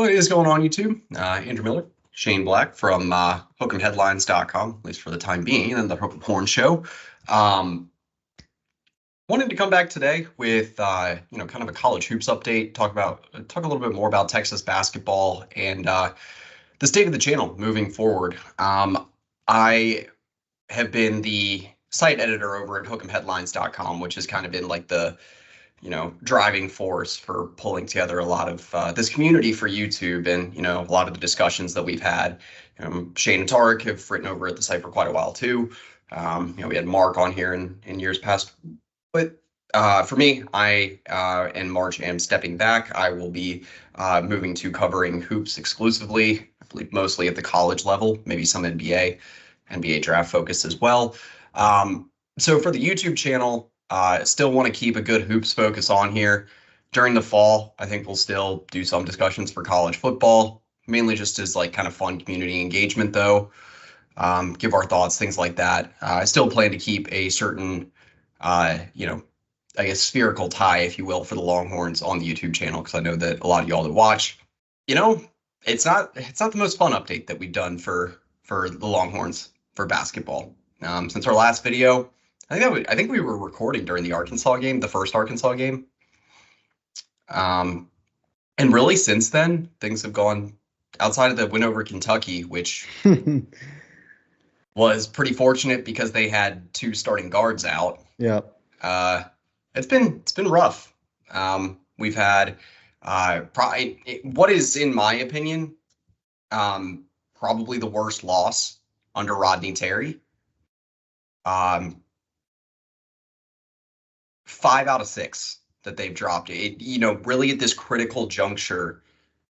What is going on, YouTube? Andrew Miller, Shane Black from Hook'emHeadlines.com, at least for the time being, and the Hook 'em Horn Show. Wanted to come back today with kind of a college hoops update. Talk a little bit more about Texas basketball and the state of the channel moving forward. I have been the site editor over at Hook'emHeadlines.com, which has kind of been like the driving force for pulling together a lot of this community for YouTube and, a lot of the discussions that we've had. Shane and Tarek have written over at the site for quite a while too. We had Mark on here in years past. But for me, I in March am stepping back. I will be moving to covering hoops exclusively, I believe mostly at the college level, maybe some NBA draft focus as well. So for the YouTube channel, still want to keep a good hoops focus on here. During the fall, I think we'll still do some discussions for college football, mainly just as like kind of fun community engagement though. Give our thoughts, things like that. I still plan to keep a certain, I guess spherical tie, if you will, for the Longhorns on the YouTube channel, because I know that a lot of y'all that watch, it's not the most fun update that we've done for the Longhorns for basketball. Since our last video, I think we were recording during the Arkansas game, the first Arkansas game. And really since then, things have gone outside of the win over Kentucky, which was pretty fortunate because they had two starting guards out. Yeah. It's been rough. We've had what is, in my opinion, probably the worst loss under Rodney Terry. 5 out of 6 that they've dropped. Really at this critical juncture,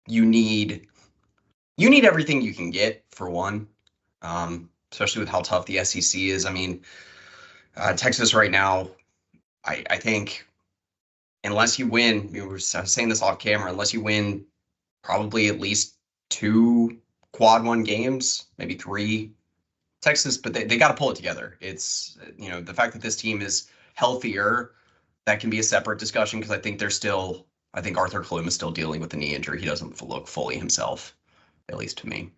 you need everything you can get for one, especially with how tough the SEC is. I mean, Texas right now, I think unless you win, we were saying this off camera, unless you win probably at least 2 quad 1 games, maybe 3, Texas, but they got to pull it together. It's, the fact that this team is healthier, that can be a separate discussion because I think Arthur Kaluma is still dealing with the knee injury. He doesn't look fully himself, at least to me,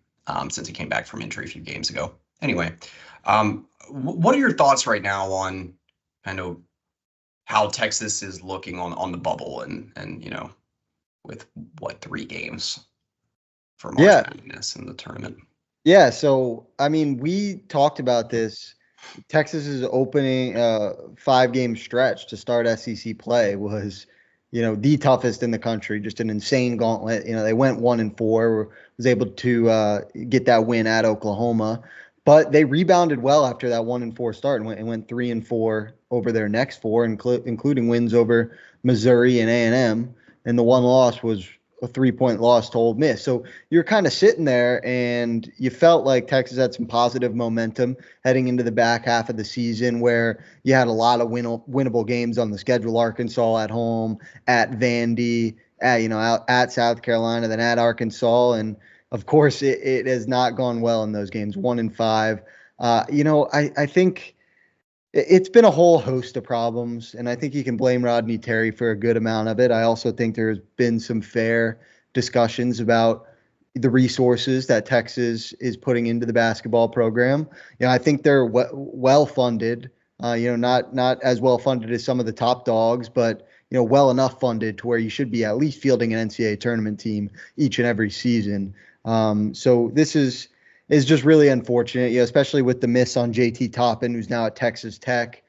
since he came back from injury a few games ago. Anyway, what are your thoughts right now on kind of how Texas is looking on the bubble and with 3 games for March Madness in the tournament? Yeah, so I mean, we talked about this. Texas is opening 5-game stretch to start SEC play was, the toughest in the country, just an insane gauntlet. They went 1-4, was able to get that win at Oklahoma, but they rebounded well after that 1-4 start and went 3-4 over their next 4, including wins over Missouri and A&M. And the one loss was a 3-point loss to Ole Miss. So you're kind of sitting there and you felt like Texas had some positive momentum heading into the back half of the season where you had a lot of winnable games on the schedule. Arkansas at home, at Vandy, at South Carolina, then at Arkansas. And of course it has not gone well in those games, 1-5. I think it's been a whole host of problems, and I think you can blame Rodney Terry for a good amount of it. I also think there's been some fair discussions about the resources that Texas is putting into the basketball program. I think they're well funded, not as well funded as some of the top dogs, but well enough funded to where you should be at least fielding an NCAA tournament team each and every season. So this is just really unfortunate, especially with the miss on JT Toppin, who's now at Texas Tech,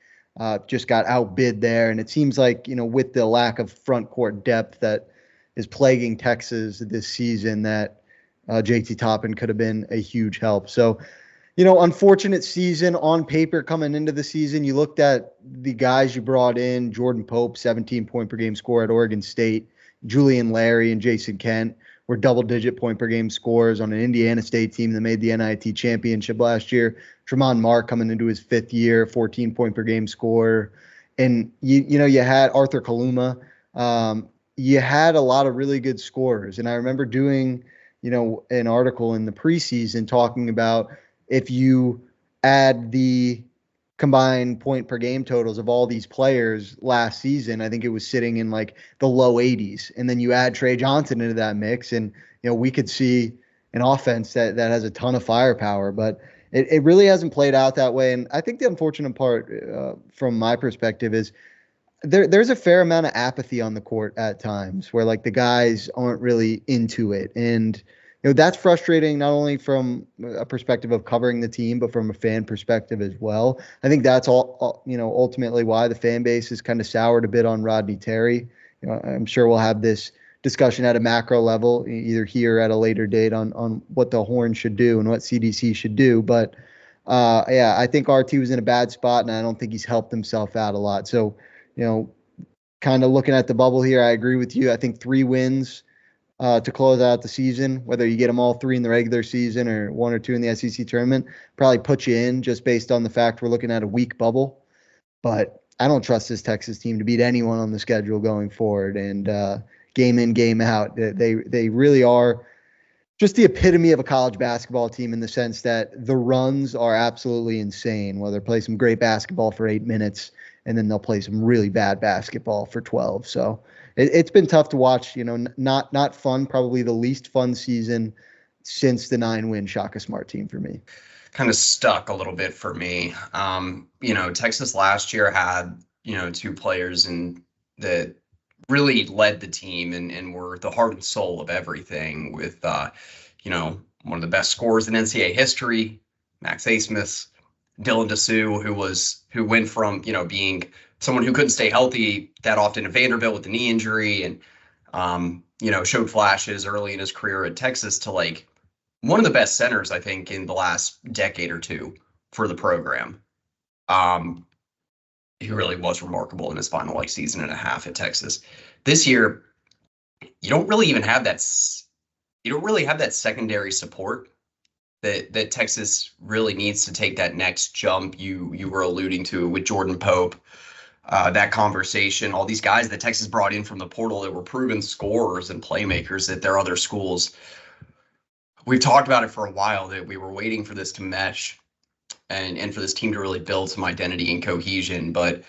just got outbid there. And it seems like, with the lack of front court depth that is plaguing Texas this season, that JT Toppin could have been a huge help. So, unfortunate season on paper coming into the season. You looked at the guys you brought in, Jordan Pope, 17-point per game scorer at Oregon State, Julian Larry and Jason Kent were double-digit point-per-game scorers on an Indiana State team that made the NIT championship last year. Tremont Mark coming into his 5th year, 14-point-per-game scorer. And, you had Arthur Kaluma. You had a lot of really good scorers. And I remember doing, an article in the preseason talking about if you add the combined point per game totals of all these players last season, I think it was sitting in like the low 80s. And then you add Trey Johnson into that mix, and we could see an offense that has a ton of firepower. But it really hasn't played out that way. And I think the unfortunate part, from my perspective, is there's a fair amount of apathy on the court at times where like the guys aren't really into it. And that's frustrating, not only from a perspective of covering the team, but from a fan perspective as well. I think that's all ultimately why the fan base is kind of soured a bit on Rodney Terry. I'm sure we'll have this discussion at a macro level, either here or at a later date, on what the Horn should do and what CDC should do. But yeah, I think RT was in a bad spot, and I don't think he's helped himself out a lot. So, kind of looking at the bubble here, I agree with you. I think 3 wins to close out the season, whether you get them all 3 in the regular season or 1 or 2 in the SEC tournament, probably put you in just based on the fact we're looking at a weak bubble. But I don't trust this Texas team to beat anyone on the schedule going forward. And game in, game out, they really are just the epitome of a college basketball team in the sense that the runs are absolutely insane. Well, they'll play some great basketball for 8 minutes, and then they'll play some really bad basketball for 12. So it's been tough to watch. Not fun. Probably the least fun season since the 9-win Shaka Smart team for me. Kind of stuck a little bit for me. Texas last year had 2 players that really led the team and were the heart and soul of everything, with one of the best scorers in NCAA history, Max Asmus, Dylan Dessou, who went from being someone who couldn't stay healthy that often at Vanderbilt with the knee injury, and showed flashes early in his career at Texas, to like one of the best centers, I think, in the last decade or two for the program. He really was remarkable in his final season and a half at Texas. This year, you don't really have that secondary support that Texas really needs to take that next jump you were alluding to with Jordan Pope. That conversation, all these guys that Texas brought in from the portal that were proven scorers and playmakers at their other schools. We've talked about it for a while, that we were waiting for this to mesh and for this team to really build some identity and cohesion, but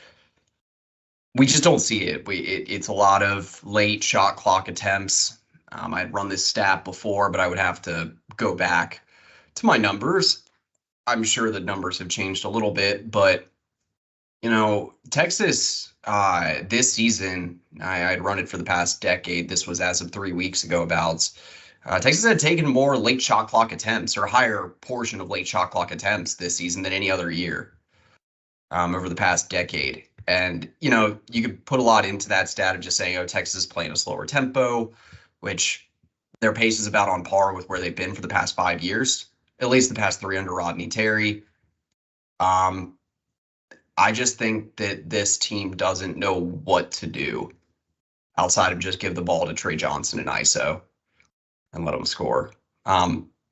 we just don't see it. It's a lot of late shot clock attempts. I'd run this stat before, but I would have to go back to my numbers. I'm sure the numbers have changed a little bit, but Texas this season, I'd run it for the past decade. This was as of 3 weeks ago. Texas had taken more late shot clock attempts, or a higher portion of late shot clock attempts this season than any other year over the past decade. And, you could put a lot into that stat of just saying, Texas is playing a slower tempo, which their pace is about on par with where they've been for the past 5 years, at least the past 3 under Rodney Terry. I just think that this team doesn't know what to do outside of just give the ball to Trey Johnson and ISO and let him score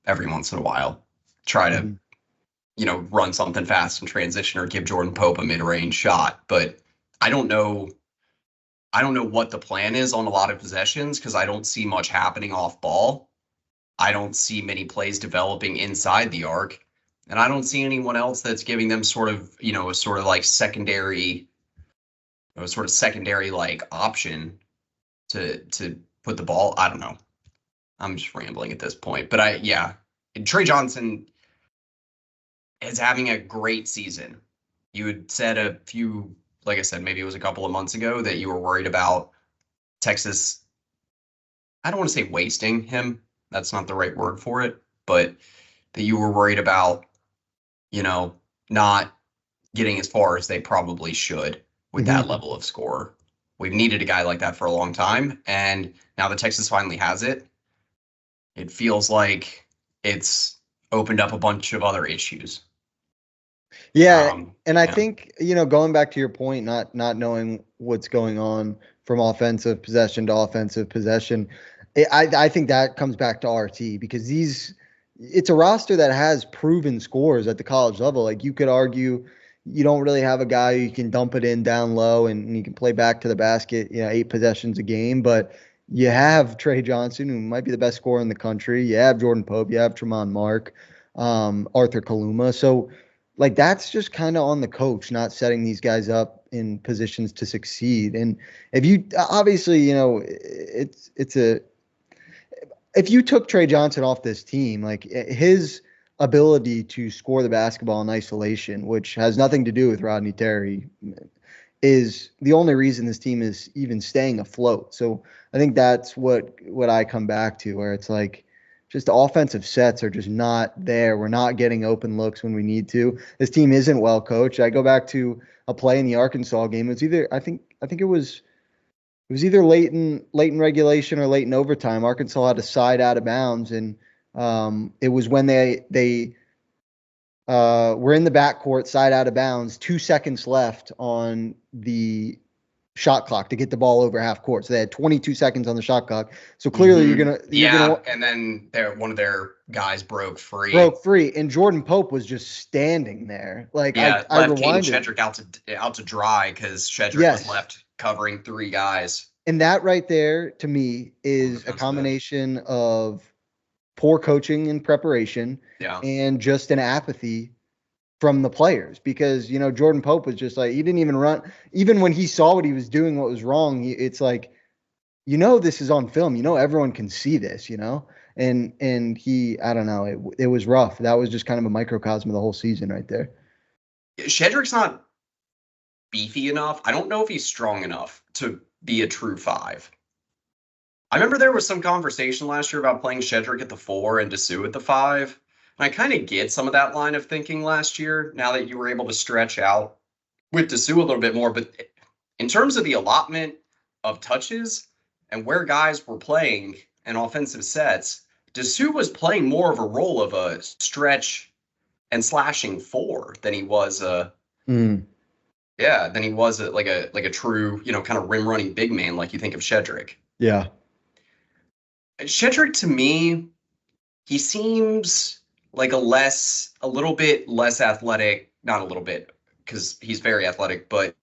every once in a while. Try to, run something fast in transition, or give Jordan Pope a mid-range shot. But I don't know what the plan is on a lot of possessions, because I don't see much happening off ball. I don't see many plays developing inside the arc. And I don't see anyone else that's giving them a secondary option to put the ball. I don't know. I'm just rambling at this point, but Trey Johnson is having a great season. You had said like I said, maybe it was a couple of months ago, that you were worried about Texas. I don't want to say wasting him. That's not the right word for it, but that you were worried about, not getting as far as they probably should with that level of score. We've needed a guy like that for a long time, and now that Texas finally has it, it feels like it's opened up a bunch of other issues. Yeah, and I think, going back to your point, not knowing what's going on from offensive possession to offensive possession, I think that comes back to RT, because it's a roster that has proven scores at the college level. Like, you could argue you don't really have a guy who can dump it in down low and you can play back to the basket, 8 possessions a game, but you have Trey Johnson, who might be the best scorer in the country. You have Jordan Pope. You have Tremont Mark, Arthur Kaluma. So like that's just kind of on the coach not setting these guys up in positions to succeed. And if you obviously, it's a if you took Trey Johnson off this team, like his ability to score the basketball in isolation, which has nothing to do with Rodney Terry, is the only reason this team is even staying afloat. So I think that's what I come back to, where it's like just the offensive sets are just not there. We're not getting open looks when we need to. This team isn't well coached. I go back to a play in the Arkansas game. It's either I think it was either late in regulation or late in overtime. Arkansas had a side out of bounds, and it was when they were in the backcourt, side out of bounds, 2 seconds left on the shot clock to get the ball over half court. So they had 22 seconds on the shot clock. So clearly and then one of their guys broke free, and Jordan Pope was just standing there. Like I left rewinded. Shedrick out to dry because Shedrick was left covering 3 guys. And that right there to me is a combination of poor coaching and preparation and just an apathy from the players, because Jordan Pope was just like, he didn't even run. Even when he saw what he was doing, what was wrong, it's like, this is on film, everyone can see this, and he, I don't know, it was rough. That was just kind of a microcosm of the whole season right there. Shedrick's not beefy enough. I don't know if he's strong enough to be a true 5. I remember there was some conversation last year about playing Shedrick at the 4 and Dessou at the 5. And I kind of get some of that line of thinking last year, now that you were able to stretch out with Dessou a little bit more. But in terms of the allotment of touches and where guys were playing in offensive sets, Dessou was playing more of a role of a stretch and slashing 4 than he was than he was like a true, kind of rim running big man like you think of Shedrick. Yeah. Shedrick, to me, he seems like a little bit less athletic, not a little bit, because he's very athletic, but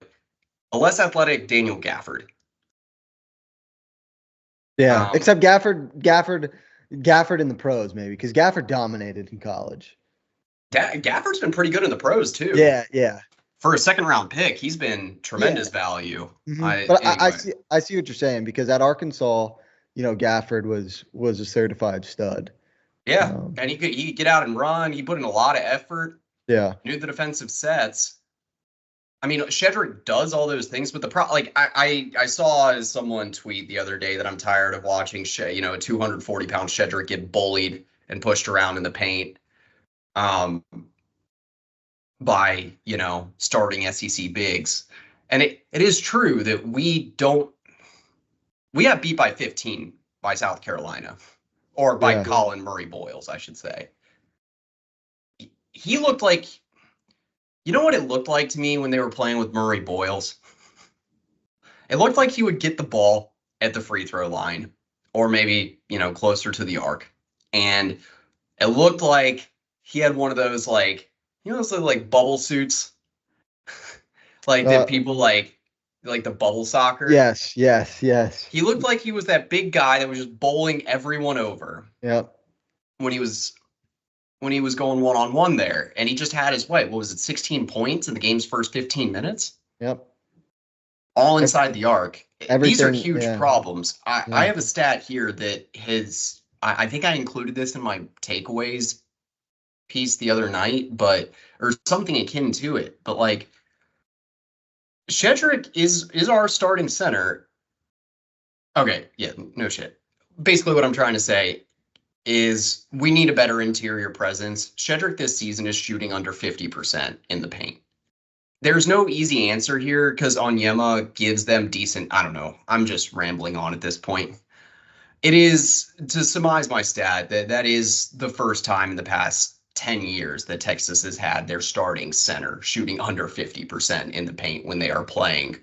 a less athletic Daniel Gafford. Yeah, except Gafford in the pros, maybe, because Gafford dominated in college. Gafford's been pretty good in the pros too. Yeah. For a second-round pick, he's been tremendous value. Mm-hmm. I see what you're saying, because at Arkansas, Gafford was a certified stud. Yeah, and he could get out and run. He put in a lot of effort. Yeah, knew the defensive sets. I mean, Shedrick does all those things, but I saw someone tweet the other day that I'm tired of watching a 240-pound Shedrick get bullied and pushed around in the paint. By starting SEC bigs, and it is true that we got beat by 15 by South Carolina, or by Colin Murray Boyles, I should say. He looked like, what it looked like to me when they were playing with Murray Boyles? It looked like he would get the ball at the free throw line, or maybe closer to the arc, and it looked like he had one of those those like bubble suits, like that people like the bubble soccer. Yes. He looked like he was that big guy that was just bowling everyone over. Yep. When he was going one-on-one there, and he just had his way. What was it, 16 points in the game's first 15 minutes? Yep. All inside the arc. These are huge problems. I have a stat here that I think I included this in my takeaways piece the other night, or something akin to it. But Shedrick is our starting center. Okay, yeah, no shit. Basically, what I'm trying to say is we need a better interior presence. Shedrick this season is shooting under 50% in the paint. There's no easy answer here because Onyema gives them decent. I don't know. I'm just rambling on at this point. It is, to surmise my stat, that is the first time in the past 10 years that Texas has had their starting center shooting under 50% in the paint when they are playing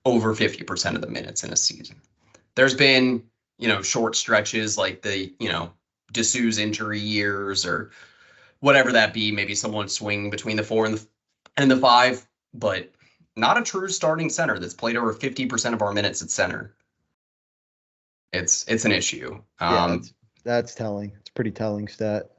over 50% of the minutes in a season. There's been, short stretches like the, Dessou's injury years or whatever that be, maybe someone swing between the 4 and the 5, but not a true starting center that's played over 50% of our minutes at center. It's an issue. That's telling. It's a pretty telling stat.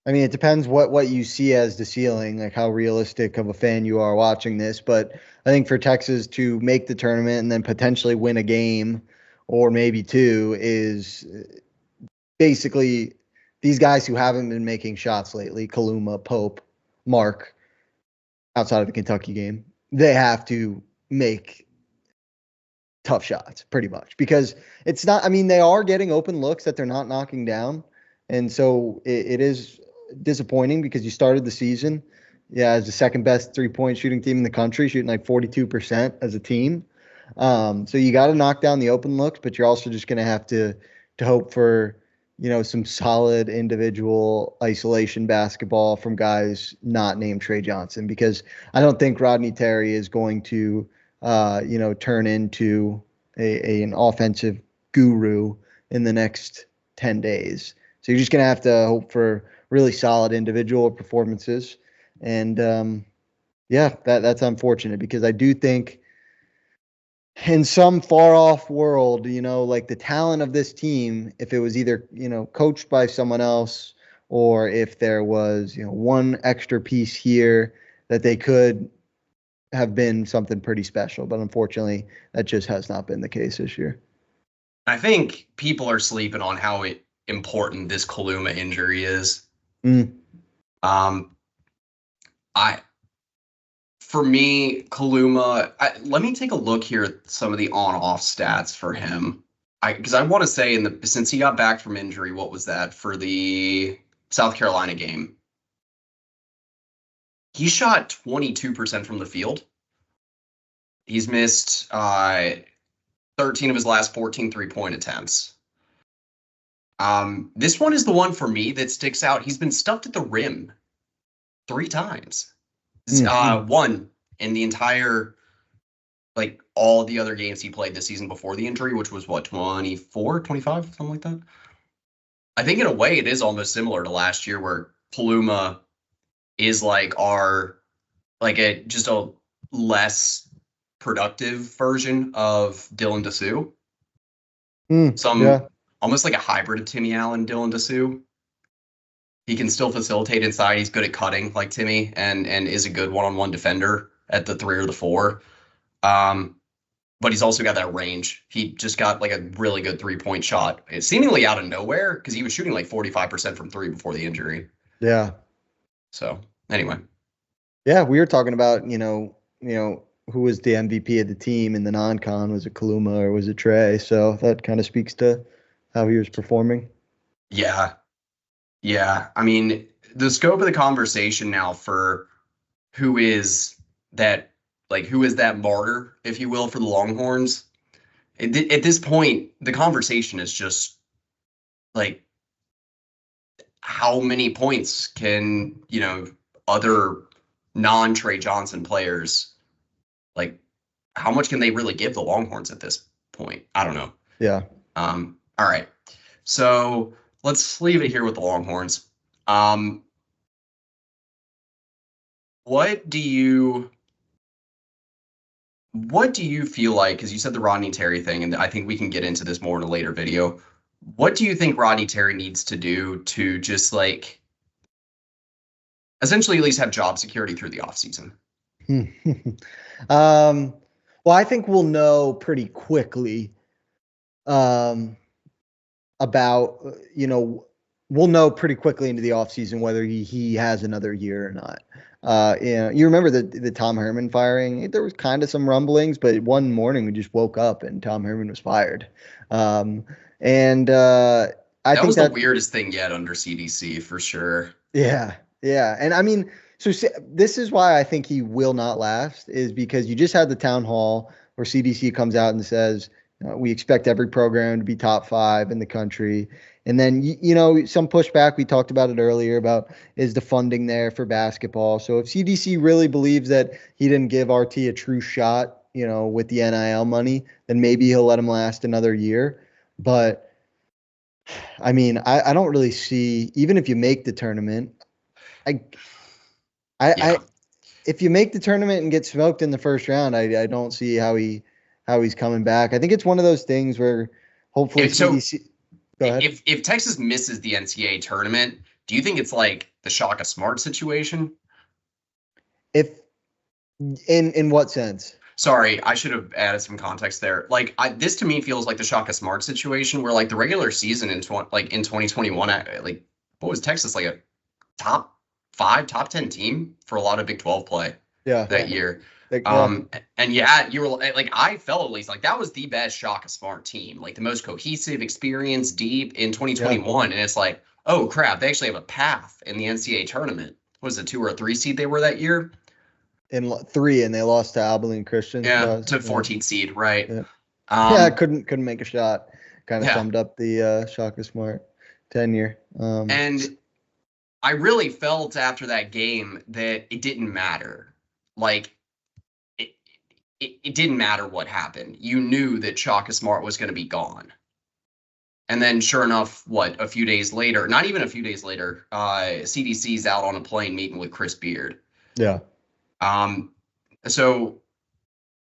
I mean, it depends what you see as the ceiling, like how realistic of a fan you are watching this. But I think for Texas to make the tournament and then potentially win a game or maybe two is basically these guys who haven't been making shots lately, Kaluma, Pope, Mark, outside of the Kentucky game, they have to make tough shots pretty much because it's not, I mean, they are getting open looks that they're not knocking down. And so it is disappointing because you started the season, as the second best 3-point shooting team in the country, shooting like 42% as a team. So you got to knock down the open looks, but you're also just going to have to hope for, some solid individual isolation basketball from guys not named Trey Johnson, because I don't think Rodney Terry is going to, turn into an offensive guru in the next 10 days. So you're just going to have to hope for really solid individual performances. And that's unfortunate because I do think in some far off world, like the talent of this team, if it was either, coached by someone else or if there was, one extra piece here that they could have been something pretty special. But unfortunately, that just has not been the case this year. I think people are sleeping on how important this Kaluma injury is. For me, Kaluma, let me take a look here at some of the on-off stats for him. Because I want to say since he got back from injury, what was that for the South Carolina game? He shot 22% from the field. He's missed 13 of his last 14 three-point attempts. This one is the one for me that sticks out. He's been stuffed at the rim 3 times. One in the entire, like all the other games he played this season before the injury, which was what, 24, 25, something like that. I think in a way it is almost similar to last year where Kaluma is like just a less productive version of Dylan Dessou. Almost like a hybrid of Timmy Allen, Dylan Dessou. He can still facilitate inside. He's good at cutting like Timmy and is a good one-on-one defender at the 3 or the 4. But he's also got that range. He just got like a really good 3-point shot. It's seemingly out of nowhere because he was shooting like 45% from 3 before the injury. Yeah. So anyway. Yeah, we were talking about, who was the MVP of the team in the non-con? Was it Kaluma or was it Trey? So that kind of speaks to how he was performing. Yeah. I mean, the scope of the conversation now for who is that martyr, if you will, for the Longhorns. At this point, the conversation is just like, how many points can, other non-Trey Johnson players, like, how much can they really give the Longhorns at this point? I don't know. Yeah. All right. So let's leave it here with the Longhorns. What do you feel like, because you said the Rodney Terry thing, and I think we can get into this more in a later video. What do you think Rodney Terry needs to do to just like essentially at least have job security through the offseason? Well, I think we'll know pretty quickly about, we'll know pretty quickly into the offseason whether he has another year or not. You remember the Tom Herman firing? There was kind of some rumblings, but one morning we just woke up and Tom Herman was fired. I think that was the weirdest thing yet under CDC for sure. Yeah. And I mean, so this is why I think he will not last, is because you just had the town hall where CDC comes out and says, we expect every program to be top 5 in the country. And then, some pushback, we talked about it earlier about, is the funding there for basketball? So if CDC really believes that he didn't give RT a true shot, with the NIL money, then maybe he'll let him last another year. But I mean, I don't really see, even if you make the tournament, if you make the tournament and get smoked in the first round, I don't see how he's coming back. I think it's one of those things where hopefully CDC. If Texas misses the NCAA tournament, Do you think it's like the Shaka Smart situation? If in what sense? Sorry, I should have added some context there. Like, this to me feels like the Shaka Smart situation, where like the regular season in 2021, like what was Texas, like a top 5, top 10 team for a lot of Big 12 play Yeah. that year. Yeah. And yeah, you were like, I felt at least like that was the best Shaka Smart team, like the most cohesive, experienced, deep in Yeah. 2021. And it's like, oh crap, they actually have a path in the NCAA tournament. Was it 2 or 3 seed they were that year? In 3, and they lost to Abilene Christian. Yeah, to 14th seed, right? Yeah. Yeah, Um, couldn't make a shot. Kind of yeah, summed up the Shaka Smart tenure. and I really felt after that game that it didn't matter. Like it, it didn't matter what happened. You knew that Shaka Smart was going to be gone. And then, sure enough, a few days later, not even a few days later, CDC's out on a plane meeting with Chris Beard. Yeah. Um, so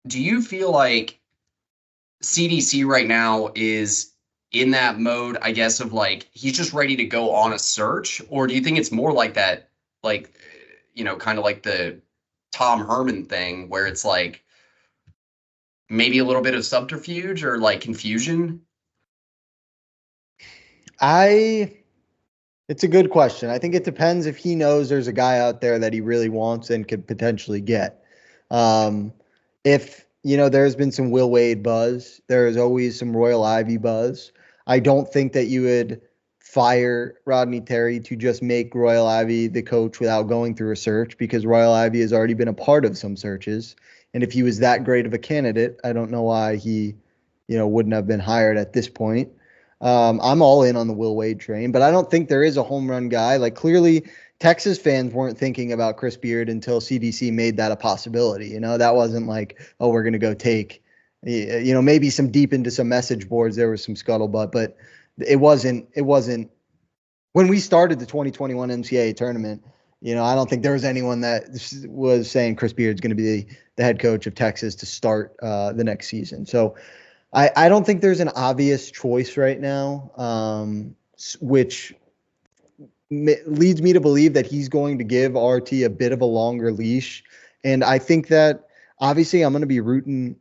do you feel like CDC right now is in that mode, I guess, of like he's just ready to go on a search? Or do you think it's more like that, like, kind of like the Tom Herman thing where it's like maybe a little bit of subterfuge or like confusion? It's a good question. I think it depends if he knows there's a guy out there that he really wants and could potentially get. If, there's been some Will Wade buzz, there is always some Royal Ivy buzz. I don't think that you would fire Rodney Terry to just make Royal Ivy the coach without going through a search, because Royal Ivy has already been a part of some searches. And if he was that great of a candidate, I don't know why he, wouldn't have been hired at this point. I'm all in on the Will Wade train, but I don't think there is a home run guy. Like, clearly Texas fans weren't thinking about Chris Beard until CDC made that a possibility. That wasn't like, oh, we're going to go take, maybe some deep into some message boards, there was some scuttlebutt, but it wasn't when we started the 2021 NCAA tournament. I don't think there was anyone that was saying Chris Beard's going to be the head coach of Texas to start the next season. So I don't think there's an obvious choice right now, which leads me to believe that he's going to give RT a bit of a longer leash. And I think that obviously I'm going to be rooting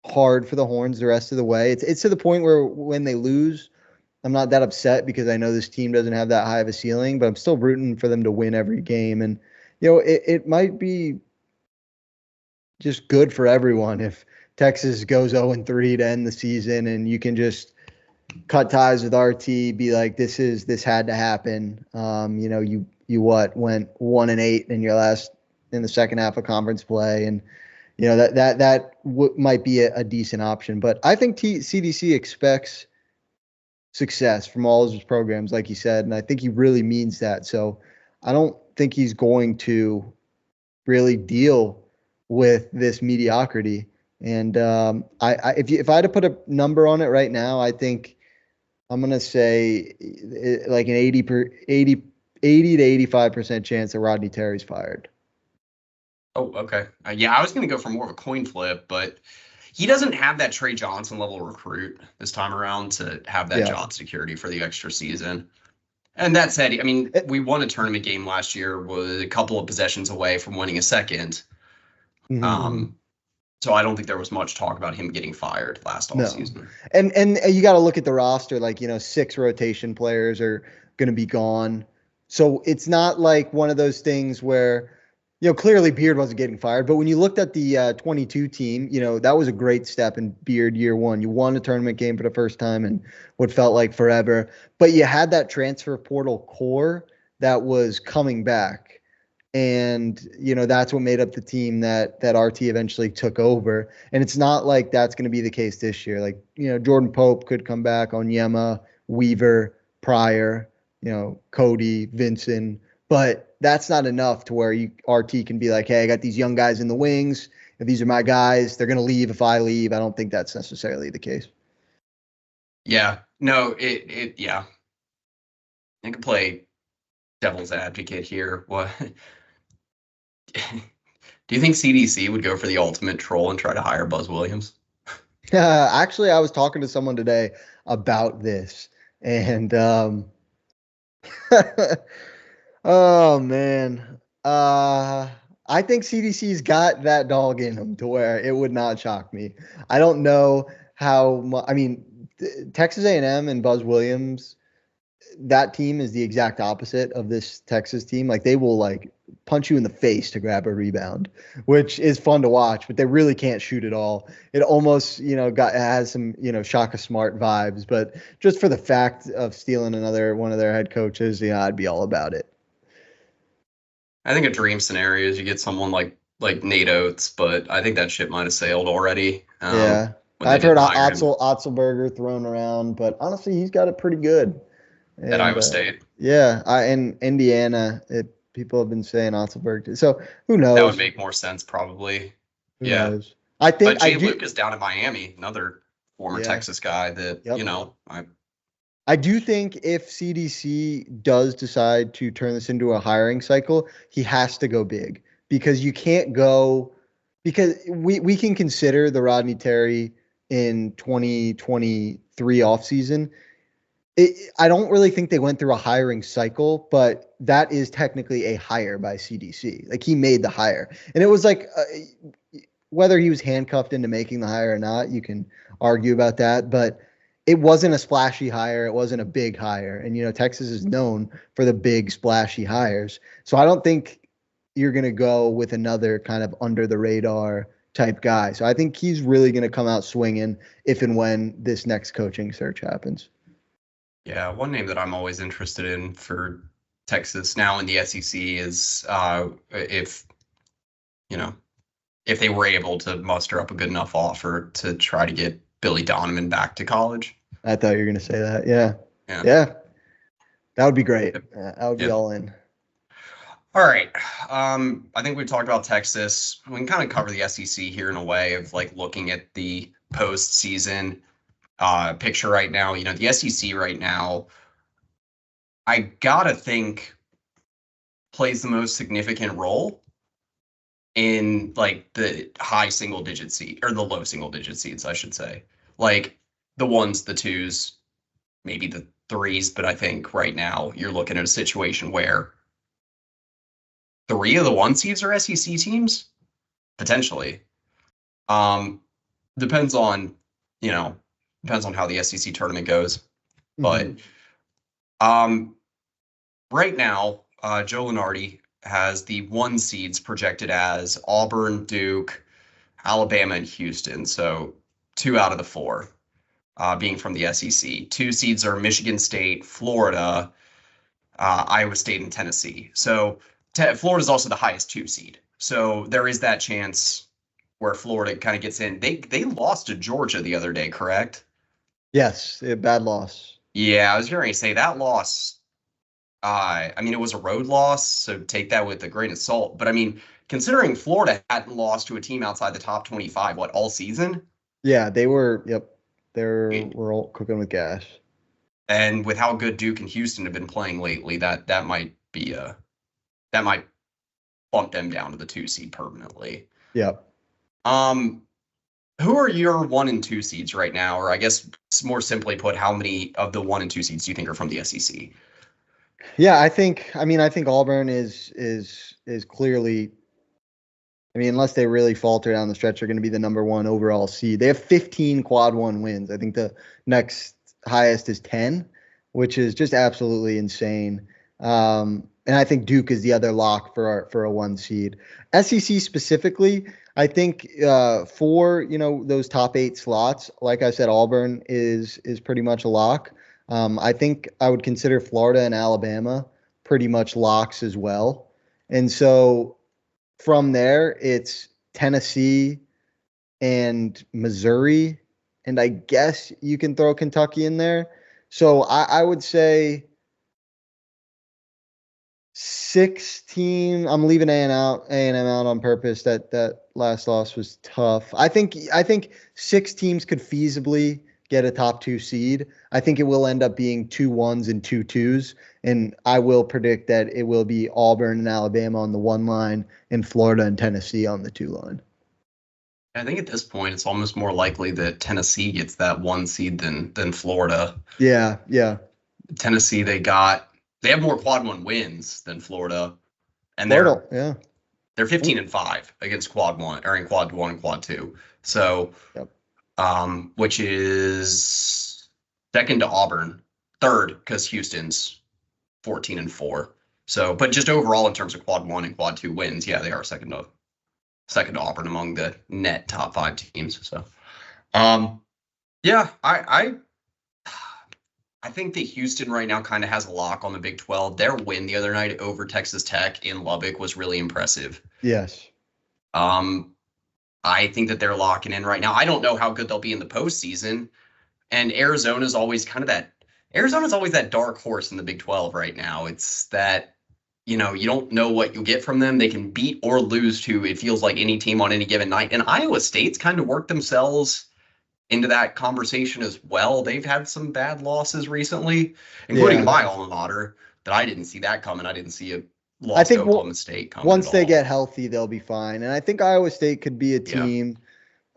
hard for the Horns the rest of the way. It's to the point where when they lose, I'm not that upset because I know this team doesn't have that high of a ceiling, but I'm still rooting for them to win every game. And, it might be just good for everyone if Texas goes 0-3 to end the season, and you can just cut ties with RT, be like, this had to happen. You went 1-8 in in the second half of conference play, and that might be a decent option. But I think CDC expects success from all of his programs, like he said, and I think he really means that. So I don't think he's going to really deal with this mediocrity. And if I had to put a number on it right now, I think I'm going to say like an 80 to 85% chance that Rodney Terry's fired. Oh, okay. Yeah, I was going to go for more of a coin flip, but he doesn't have that Trey Johnson level recruit this time around to have that job security for the extra season. And that said, I mean, we won a tournament game last year, was a couple of possessions away from winning a second. Mm-hmm. So I don't think there was much talk about him getting fired last offseason. And you got to look at the roster, like, 6 rotation players are going to be gone. So it's not like one of those things where, clearly Beard wasn't getting fired. But when you looked at the 22 team, that was a great step in Beard year one. You won a tournament game for the first time in what felt like forever. But you had that transfer portal core that was coming back. And, that's what made up the team that RT eventually took over. And it's not like that's going to be the case this year. Like, Jordan Pope could come back, Onyema, Weaver, Pryor, Cody, Vincent. But that's not enough to where RT can be like, hey, I got these young guys in the wings. If these are my guys, they're going to leave if I leave. I don't think that's necessarily the case. Yeah. No, yeah. I can play devil's advocate here. What? Do you think CDC would go for the ultimate troll and try to hire Buzz Williams? Actually, I was talking to someone today about this, and Oh man. I think CDC's got that dog in him to where it would not shock me. I don't know how much. I mean, Texas A&M and Buzz Williams, that team is the exact opposite of this Texas team. Like they will like punch you in the face to grab a rebound, which is fun to watch, but they really can't shoot at all. It almost, has some, Shaka Smart vibes, but just for the fact of stealing another one of their head coaches, I'd be all about it. I think a dream scenario is you get someone like Nate Oates, but I think that ship might have sailed already. Yeah. When they I've heard didn't hire him Otzelberger thrown around, but honestly, he's got it pretty good. at And Iowa State. yeah, in Indiana, people have been saying Otzelberger. So who That would knows? make more sense, probably. Who Yeah. knows? I think I Jay do. Lucas down in Miami, another former Yeah. Texas guy that, Yep. I do think if CDC does decide to turn this into a hiring cycle, he has to go big because you can't go because we can consider the Rodney Terry in 2023 offseason. I don't really think they went through a hiring cycle, but that is technically a hire by CDC. Like he made the hire. And it was like whether he was handcuffed into making the hire or not, you can argue about that, but it wasn't a splashy hire. It wasn't a big hire. And, Texas is known for the big splashy hires. So I don't think you're going to go with another kind of under the radar type guy. So I think he's really going to come out swinging if and when this next coaching search happens. Yeah, one name that I'm always interested in for Texas now in the SEC is if they were able to muster up a good enough offer to try to get Billy Donovan back to college. I thought you were going to say that. Yeah. Yeah. That would be great. That would be all in. All right. I think we talked about Texas. We can kind of cover the SEC here in a way of like looking at the postseason picture right now. The SEC right now, I gotta think, plays the most significant role in like the high single digit seed or the low single digit seeds, I should say. Like the ones, the twos, maybe the threes, but I think right now you're looking at a situation where 3 of the 1 seeds are SEC teams, potentially. Depends on how the SEC tournament goes. But right now, Joe Lunardi has the 1 seeds projected as Auburn, Duke, Alabama, and Houston. So 2 out of the 4 being from the SEC. 2 seeds are Michigan State, Florida, Iowa State, and Tennessee. So Florida is also the highest 2 seed. So there is that chance where Florida kind of gets in. They lost to Georgia the other day, correct? Yes, a bad loss. Yeah, I was going to say that loss. I mean, it was a road loss, so take that with a grain of salt. But I mean, considering Florida hadn't lost to a team outside the top 25, all season? Yeah, they were. Yep, we're all cooking with gas. And with how good Duke and Houston have been playing lately, that might bump them down to the 2 seed permanently. Yep. Who are your 1 and 2 seeds right now? Or I guess more simply put, how many of the 1 and 2 seeds do you think are from the SEC? Yeah, I think Auburn is clearly, unless they really falter down the stretch, they're going to be the number 1 overall seed. They have 15 quad 1 wins. I think the next highest is 10, which is just absolutely insane. And I think Duke is the other lock for a 1 seed. SEC specifically, I think for those top 8 slots, like I said, Auburn is pretty much a lock. I think I would consider Florida and Alabama pretty much locks as well. And so from there, it's Tennessee and Missouri, and I guess you can throw Kentucky in there. So I would say 16. I'm leaving A&M out on purpose. That last loss was tough. I think 6 teams could feasibly get a top 2 seed. I think it will end up being 2 1s and 2 2s. And I will predict that it will be Auburn and Alabama on the 1 line and Florida and Tennessee on the 2 line. I think at this point, it's almost more likely that Tennessee gets that 1 seed than Florida. Yeah. Tennessee, they got They have more quad one wins than Florida, and Yeah. they're 15-5 against quad one or in quad one and quad two. So, Yep. which is second to Auburn, third because Houston's 14-4. So, but just overall in terms of quad one and quad two wins, yeah, they are second to Auburn among the net top 5 teams. So, yeah, I think that Houston right now kind of has a lock on the Big 12. Their win the other night over Texas Tech in Lubbock was really impressive. Yes. I think that they're locking in right now. I don't know how good they'll be in the postseason. And Arizona's always that dark horse in the Big 12 right now. It's that, you don't know what you'll get from them. They can beat or lose to, it feels like, any team on any given night. And Iowa State's kind of worked themselves into that conversation as well. They've had some bad losses recently, including my alma mater, that I didn't see that coming. I didn't see a loss to Oklahoma State coming. Once they get healthy, they'll be fine. And I think Iowa State could be a team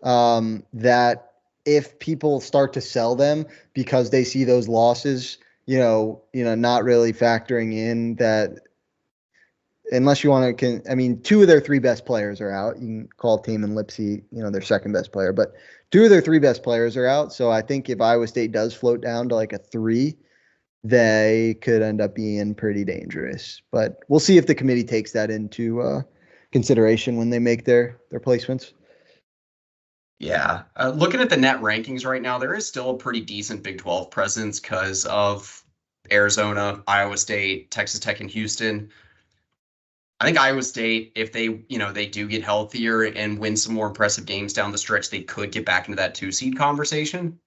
that if people start to sell them because they see those losses, not really factoring in that, unless you want to, 2 of their 3 best players are out. You can call Tame and Lipsy, their second best player, but 2 of their 3 best players are out. So I think if Iowa State does float down to like a 3, they could end up being pretty dangerous. But we'll see if the committee takes that into consideration when they make their placements. Yeah. Looking at the net rankings right now, there is still a pretty decent Big 12 presence because of Arizona, Iowa State, Texas Tech, and Houston. I think Iowa State, if they do get healthier and win some more impressive games down the stretch, they could get back into that 2 seed conversation.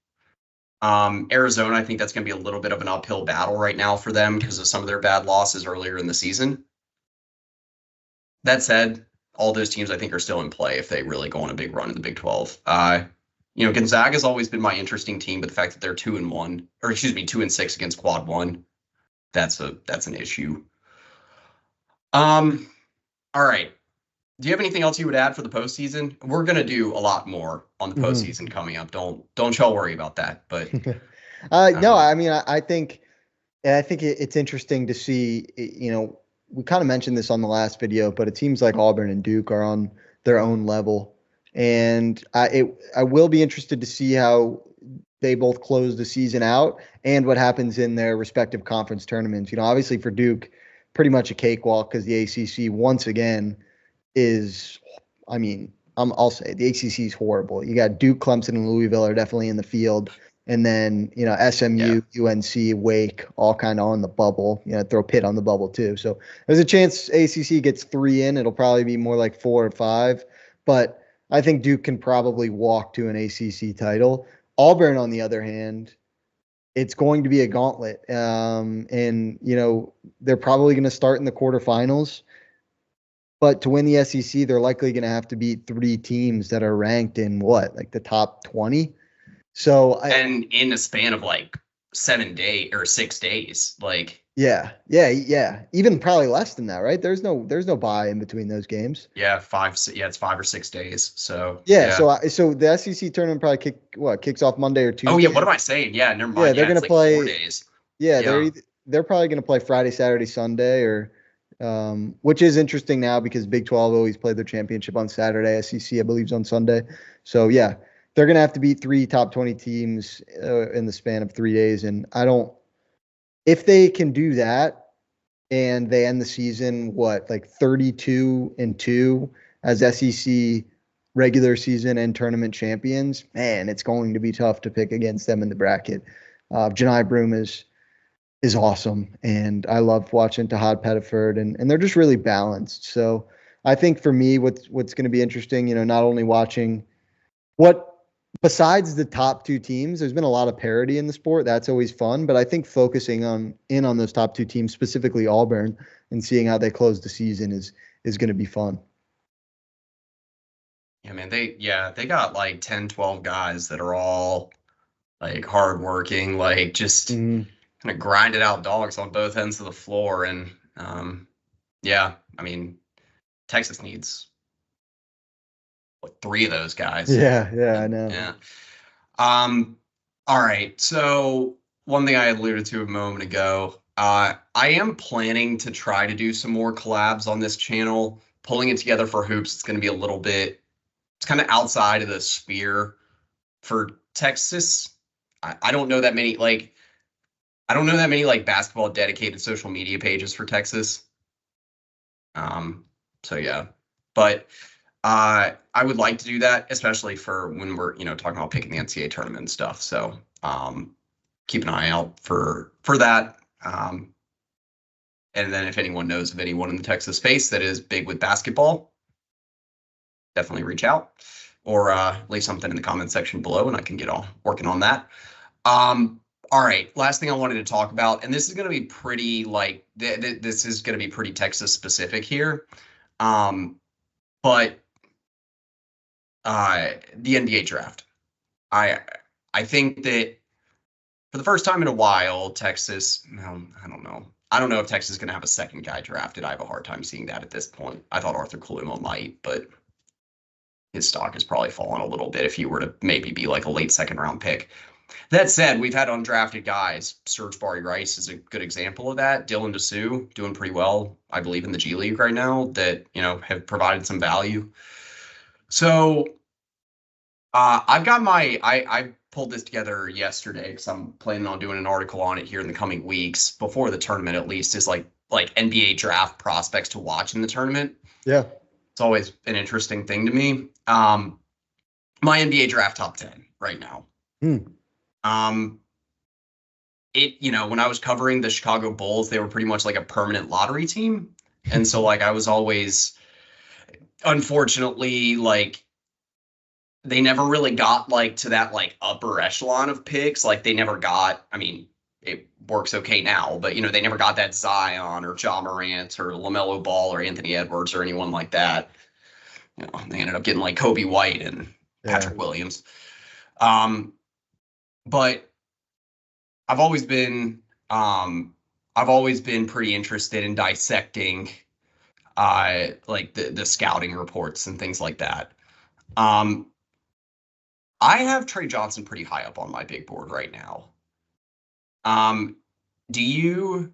Arizona, I think that's going to be a little bit of an uphill battle right now for them because of some of their bad losses earlier in the season. That said, all those teams I think are still in play if they really go on a big run in the Big 12. Gonzaga's always been my interesting team, but the fact that they're 2-6 against quad one, that's an issue. All right. Do you have anything else you would add for the postseason? We're gonna do a lot more on the postseason coming up. Don't y'all worry about that. But no, I think it's interesting to see. We kind of mentioned this on the last video, but it seems like Auburn and Duke are on their own level, and I will be interested to see how they both close the season out and what happens in their respective conference tournaments. Obviously for Duke, pretty much a cakewalk because the ACC once again is, I'll say the ACC is horrible. You got Duke, Clemson, and Louisville are definitely in the field. And then, SMU, UNC, Wake, all kind of on the bubble. Throw Pitt on the bubble too. So there's a chance ACC gets 3 in. It'll probably be more like 4 or 5. But I think Duke can probably walk to an ACC title. Auburn, on the other hand, it's going to be a gauntlet. And, they're probably going to start in the quarterfinals. But to win the SEC, they're likely going to have to beat 3 teams that are ranked in the top 20. So and in a span of like 7 days or 6 days, yeah, even probably less than that, right? There's no bye in between those games. Yeah, it's 5 or 6 days. So so the SEC tournament probably kicks off Monday or Tuesday. Oh yeah, what am I saying? Yeah, never mind. Yeah, they're gonna play 4 days. Yeah, they're probably gonna play Friday, Saturday, Sunday, or which is interesting now because Big 12 always played their championship on Saturday. SEC, I believe, is on Sunday. So yeah. They're going to have to beat 3 top 20 teams in the span of 3 days. And if they can do that and they end the season, 32-2 as SEC regular season and tournament champions, man, it's going to be tough to pick against them in the bracket. Janai Broom is awesome. And I love watching Tahad Pettiford and they're just really balanced. So I think for me, what's going to be interesting, not only watching besides the top 2 teams, there's been a lot of parity in the sport. That's always fun. But I think focusing on those top 2 teams, specifically Auburn, and seeing how they close the season is going to be fun. Yeah, man, they got 10, 12 guys that are all hardworking, just kind of grinded out dogs on both ends of the floor. And Texas needs 3 of those guys. Yeah, I know. Yeah. All right. So one thing I alluded to a moment ago, I am planning to try to do some more collabs on this channel. Pulling it together for hoops, it's going to be a little bit, it's kind of outside of the sphere for Texas. I don't know that many, like, I don't know that many, like, basketball dedicated social media pages for Texas. So yeah, but I would like to do that, especially for when we're, talking about picking the NCAA tournament and stuff. So keep an eye out for that. And then if anyone knows of anyone in the Texas space that is big with basketball, definitely reach out or leave something in the comment section below, and I can get on working on that. All right, last thing I wanted to talk about, and this is going to be pretty like this is going to be pretty Texas specific here, but the NBA draft. I I think that for the first time in a while, Texas. I don't know. I don't know if Texas is going to have a second guy drafted. I have a hard time seeing that at this point. I thought Arthur Kaluma might, but his stock has probably fallen a little bit if he were to maybe be like a late second round pick. That said, we've had undrafted guys. Serge Barry Rice is a good example of that. Dylan DeSue doing pretty well, I believe, in the G League right now that, have provided some value. So I've got I pulled this together yesterday because I'm planning on doing an article on it here in the coming weeks before the tournament, at least, is like NBA draft prospects to watch in the tournament. Yeah. It's always an interesting thing to me. My NBA draft top 10 right now. When I was covering the Chicago Bulls, they were pretty much like a permanent lottery team. And so like I was always, unfortunately, like they never really got like to that like upper echelon of picks. Like they never got, I mean, it works okay now, but they never got that Zion or Ja Morant or LaMelo Ball or Anthony Edwards or anyone like that. They ended up getting like Kobe White and Patrick Williams. But I've always been pretty interested in dissecting like the scouting reports and things like that. I have Trey Johnson pretty high up on my big board right now. How do you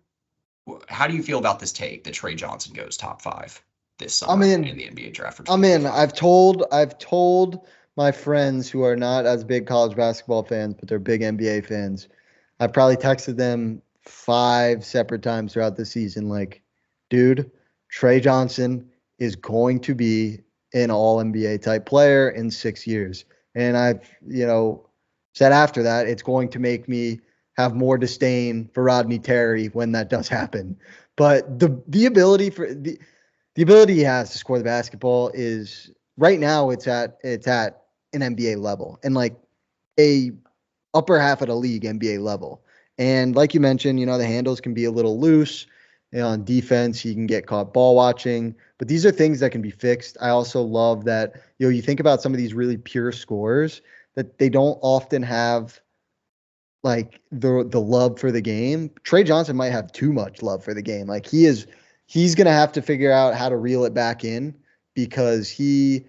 feel about this take that Trey Johnson goes top 5 this summer in the NBA draft? I've told my friends who are not as big college basketball fans, but they're big NBA fans. I've probably texted them 5 separate times throughout the season, like, dude, Trey Johnson is going to be an all NBA type player in 6 years. And I've, said after that, it's going to make me have more disdain for Rodney Terry when that does happen. But the ability he has to score the basketball is right now it's at an NBA level and like a upper half of the league NBA level. And like you mentioned, the handles can be a little loose. On defense, he can get caught ball watching, but these are things that can be fixed. I also love that, you think about some of these really pure scorers that they don't often have like the love for the game. Trey Johnson might have too much love for the game. Like he's going to have to figure out how to reel it back in because he,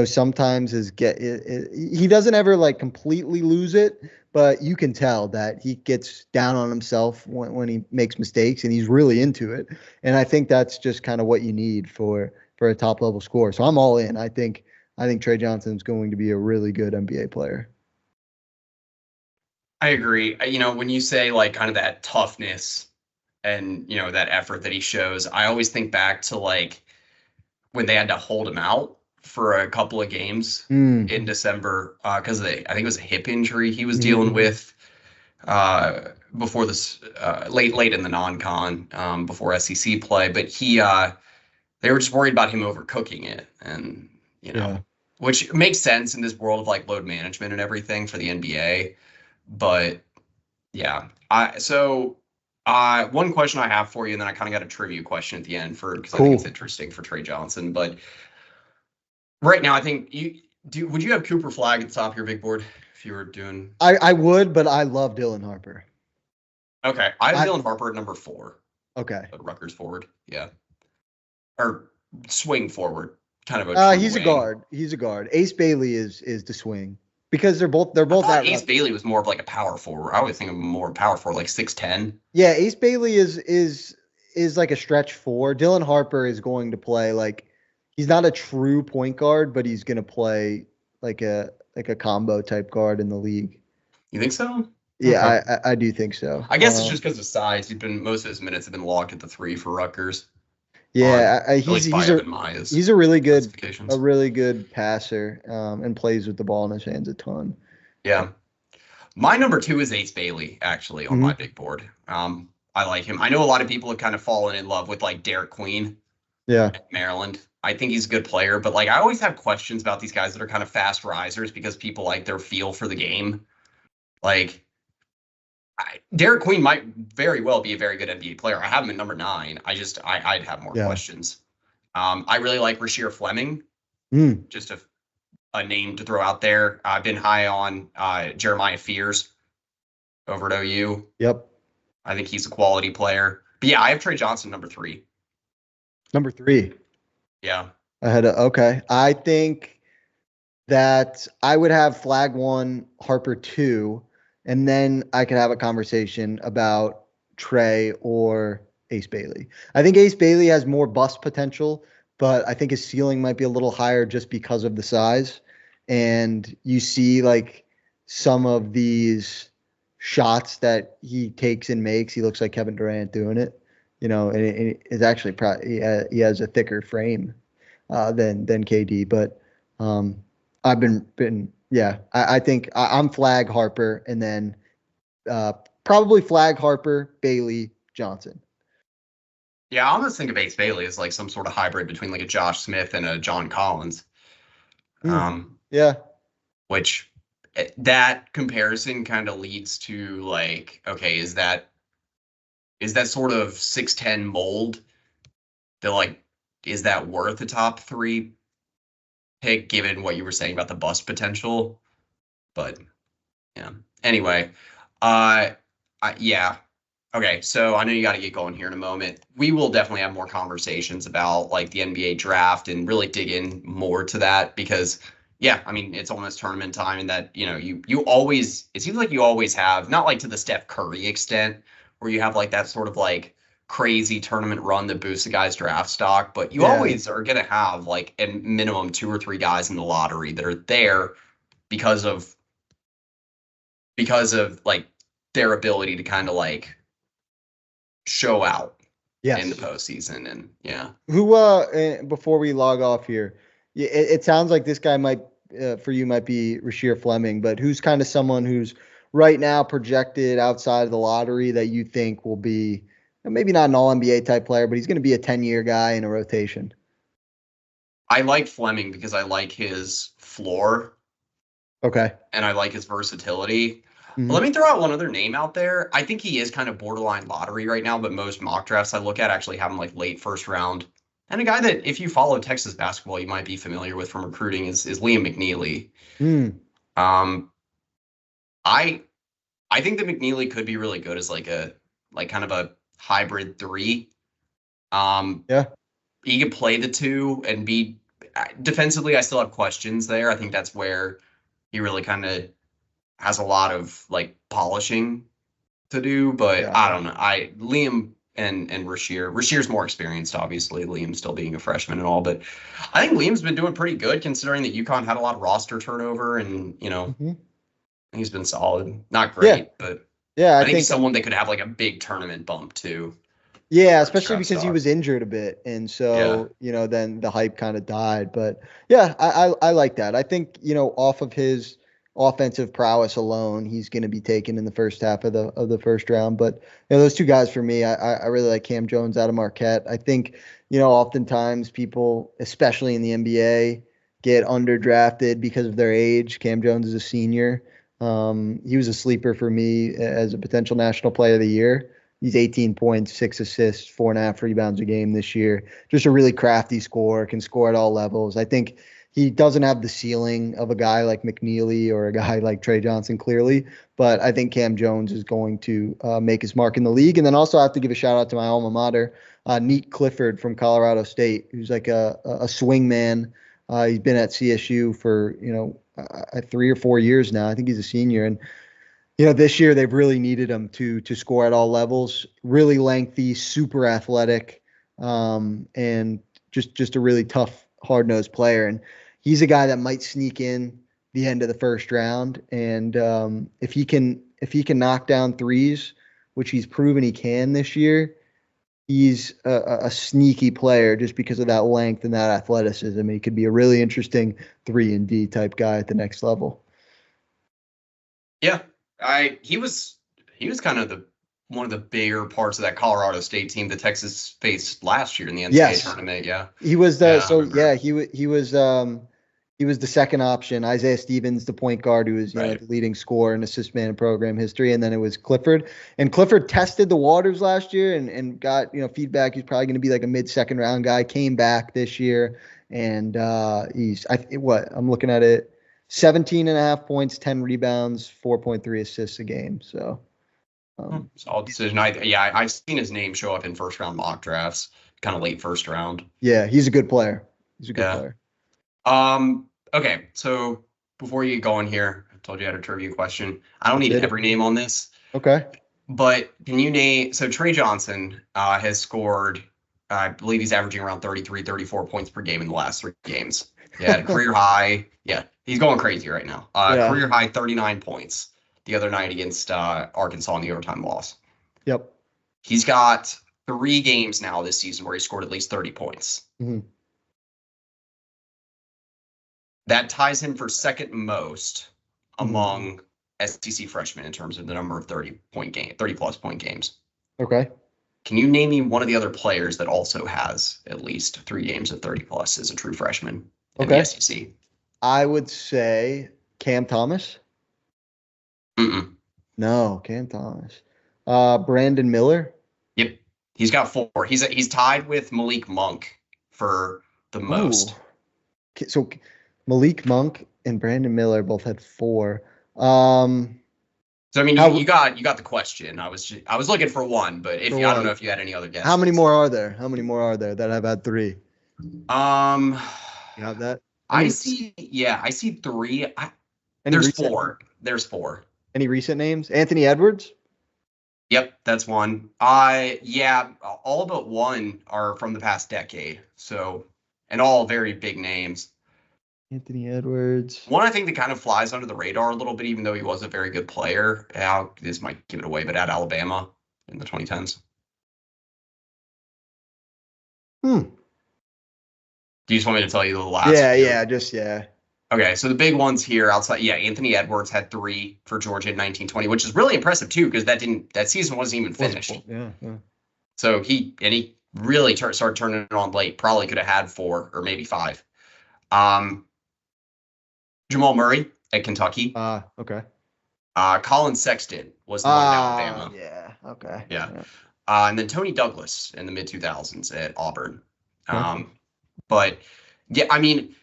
sometimes he doesn't ever like completely lose it, but you can tell that he gets down on himself when he makes mistakes and he's really into it. And I think that's just kind of what you need for a top level scorer. So I'm all in. I think Trey Johnson's going to be a really good NBA player. I agree. When you say like kind of that toughness and, that effort that he shows, I always think back to like when they had to hold him out for a couple of games in December because I think it was a hip injury he was dealing with before this late in the non-con before SEC play. But they were just worried about him overcooking it, and which makes sense in this world of like load management and everything for the NBA. But yeah, one question I have for you, and then I kind of got a trivia question at the end because I think it's interesting for Trey Johnson. But right now, I think would you have Cooper Flagg at the top of your big board if you were doing? I would, but I love Dylan Harper. Okay, I have Dylan Harper at number 4. Okay, Rutgers forward, yeah, or swing forward, kind of a. He's a guard. He's a guard. Ace Bailey is the swing. because they're I both thought at Ace Rutgers. Bailey was more of like a power forward. I always think of him more power forward, like 6'10". Yeah, Ace Bailey is like a stretch four. Dylan Harper is going to play like he's not a true point guard, but he's going to play like a combo type guard in the league. You think so? Okay. Yeah, I do think so. I guess it's just because of size. He's been most of his minutes have been logged at the 3 for Rutgers, on Yeah, at least by Evan Maya's he's a specifications. really good passer, and plays with the ball in his hands a ton. Yeah. My number 2 is Ace Bailey, actually, on my Hmm. big board. I like him. I know a lot of people have kind of fallen in love with like Derek Queen Yeah, at Maryland. I think he's a good player, but like I always have questions about these guys that are kind of fast risers because people like their feel for the game. Like Derek Queen might very well be a very good NBA player. I have him at number 9. I'd have more yeah. questions. I really like Rasheer Fleming, Mm, just a name to throw out there. I've been high on Jeremiah Fears over at OU. yep. I think he's a quality player. But yeah, I have Trey Johnson number 3. Number 3. Yeah. Okay. I think that I would have flag 1, Harper 2, and then I could have a conversation about Trey or Ace Bailey. I think Ace Bailey has more bust potential, but I think his ceiling might be a little higher just because of the size. And you see like some of these shots that he takes and makes, he looks like Kevin Durant doing it, and it's actually probably he has a thicker frame than KD, but I've been yeah. I think I'm flag Harper, and then probably flag Harper, Bailey, Johnson. Yeah, I almost think of Ace Bailey as like some sort of hybrid between like a Josh Smith and a John Collins. Hmm. Um, Yeah, which that comparison kind of leads to like, okay, is that sort of 6'10" mold that like is that worth a top 3 pick given what you were saying about the bust potential? But yeah. Anyway, uh, yeah. Okay, so I know you got to get going here in a moment. We will definitely have more conversations about like the NBA draft and really dig in more to that because yeah, I mean it's almost tournament time and that, you always it seems like you always have not like to the Steph Curry extent where you have like that sort of like crazy tournament run that boosts a guy's draft stock, but you yeah, always are going to have like a minimum 2 or 3 guys in the lottery that are there because of like their ability to kind of like show out in the yes. postseason. And yeah, Who before we log off here, it sounds like this guy might for you might be Rasheer Fleming, but who's kind of someone who's right now projected outside of the lottery that you think will be maybe not an all NBA type player, but he's going to be a 10-year guy in a rotation. I like Fleming because I like his floor Okay. and I like his versatility. Let Hmm. me throw out one other name out there. I think he is kind of borderline lottery right now, but most mock drafts I look at actually have him like late first round. And a guy that if you follow Texas basketball, you might be familiar with from recruiting is Liam McNeely. Mm, Um, I I think that McNeely could be really good as like kind of a hybrid 3. Um, yeah. he could play the 2 and be defensively. I still have questions there. I think that's where he really kind of has a lot of like polishing to do. But Yeah. I don't know. Liam and Rasheer's more experienced, obviously. Liam still being a freshman and all, but I think Liam's been doing pretty good considering that UConn had a lot of roster turnover and Hmm. he's been solid. Not Yeah. great, but Yeah. I I think he's think, someone that could have like a big tournament bump too yeah, for his especially draft because he stock. was injured a bit. And Yeah. so, then the hype kind of died. But yeah, I like that. I think, off of his offensive prowess alone, he's going to be taken in the first half of the first round. But those two guys for me, I really like Cam Jones out of Marquette. I think, oftentimes people, especially in the NBA, get underdrafted because of their age. Cam Jones is a senior. He was a sleeper for me as a potential national player of the year. He's 18 points, 6 assists, 4.5 rebounds a game this year. Just a really crafty scorer, can score at all levels. I think he doesn't have the ceiling of a guy like McNeely or a guy like Trey Johnson, clearly, but I think Cam Jones is going to make his mark in the league. And then also I have to give a shout out to my alma mater, Neat Clifford from Colorado State, who's like a swing man. He's been at CSU for, 3 or 4 years now. I think he's a senior, and this year they've really needed him to score at all levels. Really lengthy, super athletic, and just a really tough, hard-nosed player. And he's a guy that might sneak in the end of the first round. And if he can knock down threes, which he's proven he can this year, he's a sneaky player just because of that length and that athleticism. He could be a really interesting 3-and-D type guy at the next level. Yeah, he was kind of one of the bigger parts of that Colorado State team that Texas faced last year in the NCAA tournament. Yeah, he was he was the second option. Isaiah Stevens, the point guard, who was the leading scorer and assist man in program history, and then it was Clifford. And Clifford tested the waters last year and got feedback. He's probably going to be like a mid-second round guy. Came back this year, and I'm looking at it, 17.5 points, 10 rebounds, 4.3 assists a game. So solid decision. I've seen his name show up in first round mock drafts, kind of late first round. Yeah, he's a good player. He's a good player. Okay, so before you get going here, I told you I had a trivia question. I don't need every name on this. Okay. But can you name, so Trey Johnson has scored, I believe he's averaging around 33, 34 points per game in the last 3 games. Yeah, career high. Yeah, he's going crazy right now. Career high 39 points the other night against Arkansas in the overtime loss. Yep. He's got 3 games now this season where he scored at least 30 points. Mm-hmm. That ties him for second most among SEC freshmen in terms of the number of 30-plus point games. Okay. Can you name me one of the other players that also has at least 3 games of 30-plus as a true freshman in the SEC? I would say Cam Thomas. Mm-mm. No, Cam Thomas. Brandon Miller. Yep. He's got 4. He's tied with Malik Monk for the most. So Malik Monk and Brandon Miller both had 4. So I mean, you got the question. I was looking for one, but I don't know if you had any other guesses. How many more are there? That have had 3? You have that? I see 3. There's 4. There's 4. Any recent names? Anthony Edwards? Yep, that's one. All but one are from the past decade. So, and all very big names. Anthony Edwards. One I think that kind of flies under the radar a little bit, even though he was a very good player. This might give it away, but at Alabama in the 2010s. Do you just want me to tell you the last? Yeah. Okay, so the big ones here outside, Anthony Edwards had 3 for Georgia in 1920, which is really impressive too, because that season wasn't even finished. Yeah. So he really started turning it on late. Probably could have had 4 or maybe 5. Jamal Murray at Kentucky. Okay. Colin Sexton was the one in Alabama. Yeah. Okay. Yeah. And then Tony Douglas in the mid 2000s at Auburn. But yeah, I mean,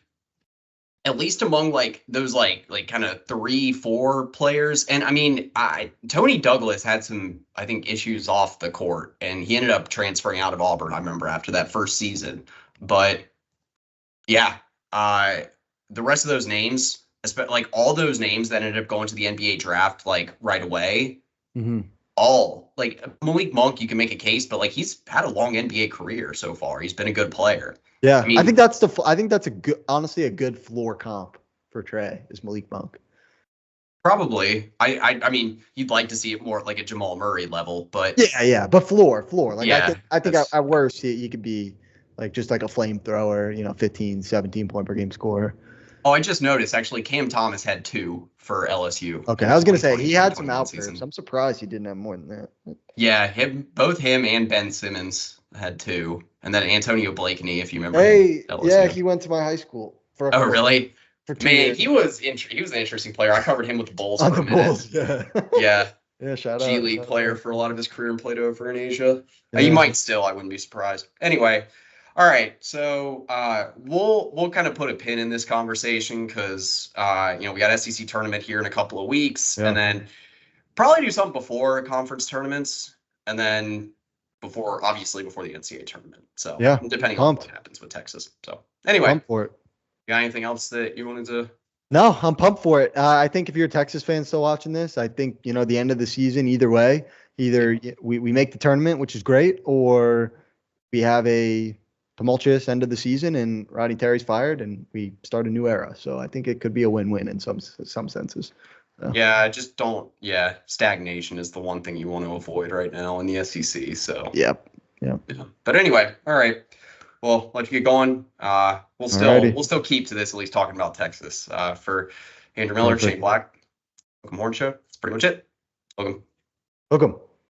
at least among those kind of 3-4 players, and I mean, Tony Douglas had some, I think, issues off the court, and he ended up transferring out of Auburn. I remember after that first season, but yeah. The rest of those names, all those names that ended up going to the NBA draft right away, all Malik Monk, you can make a case, but he's had a long NBA career so far. He's been a good player. Yeah, I think that's a good, honestly, a good floor comp for Trey is Malik Monk. Probably. I mean, you'd like to see it more like a Jamal Murray level, but but floor. I think at worst he could be just like a flamethrower, 15, 17 point per game scorer. Oh, I just noticed actually Cam Thomas had 2 for LSU. Okay, I was gonna say he had some outbursts. I'm surprised he didn't have more than that. Yeah, both him and Ben Simmons had 2, and then Antonio Blakeney, if you remember. Yeah, he went to my high school. Really? For 2 Man, years. he was an interesting player. I covered him with the Bulls on for the a minute. Bulls, yeah. Yeah. Yeah, shout out. G League player for a lot of his career and played over in Asia. You might still, I wouldn't be surprised. Anyway, all right. So we'll kind of put a pin in this conversation because we got SEC tournament here in a couple of weeks, and then probably do something before conference tournaments, and then before the NCAA tournament. So depending on what happens with Texas. So anyway, for it. You got anything else that you wanted to No, I'm pumped for it. I think if you're a Texas fan still watching this, I think, the end of the season, either way, either we make the tournament, which is great, or we have a tumultuous end of the season and Rodney Terry's fired and we start a new era. So I think it could be a win-win in some senses. So, Yeah, I just don't. Yeah, stagnation is the one thing you want to avoid right now in the SEC. So, yep. Yep. yeah. But anyway, all right. Well, let you get going. We'll still Alrighty. we'll still keep to this, at least talking about Texas. For Andrew Miller, Shane Perfect. Black, Welcome Horn Show. That's pretty much it. Welcome. Welcome.